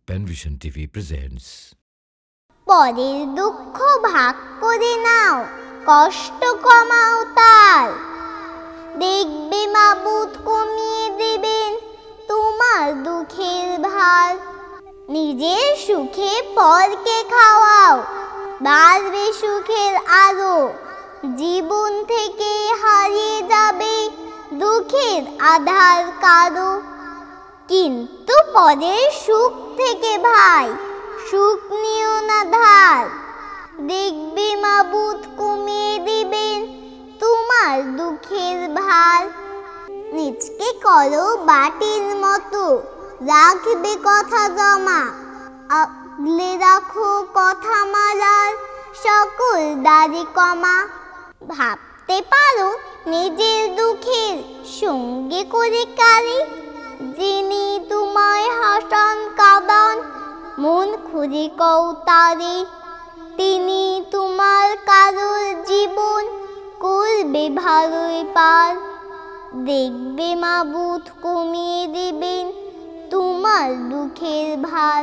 Panvision TV presents. পরের দুঃখ ভাগ করে নাও, কষ্ট কমাও তার, দেখবে মাবুদ কমিয়ে দেবেন তোমার দুঃখের ভার। নিজের সুখে পরকে খাওয়াও, বাড়বে সুখের আলো, জীবন থেকে হারিয়ে যাবে দুঃখের আধার কারো। কিন্তু পরের সুখ থেকে ভাই সুখ নিও না ধার, দেখবে মাবুদ কমিয়ে দিবেন তোমার দুঃখের ভার। নিজকে করো বাটির মতো, রাখবে কথা জমা, আগলে রাখো কথা মালার সকল দাড়ি কমা। ভাবতে পারো নিজের দুঃখের সঙ্গে করে কারে, যিনি তোমায় হাসান কাঁদান মন খুঁজে কও তারে। তিনি তোমার কারোর জীবন করবে ভালোই পার, দেখবে মাবুদ কমিয়ে দিবেন তোমার দুঃখের ভার।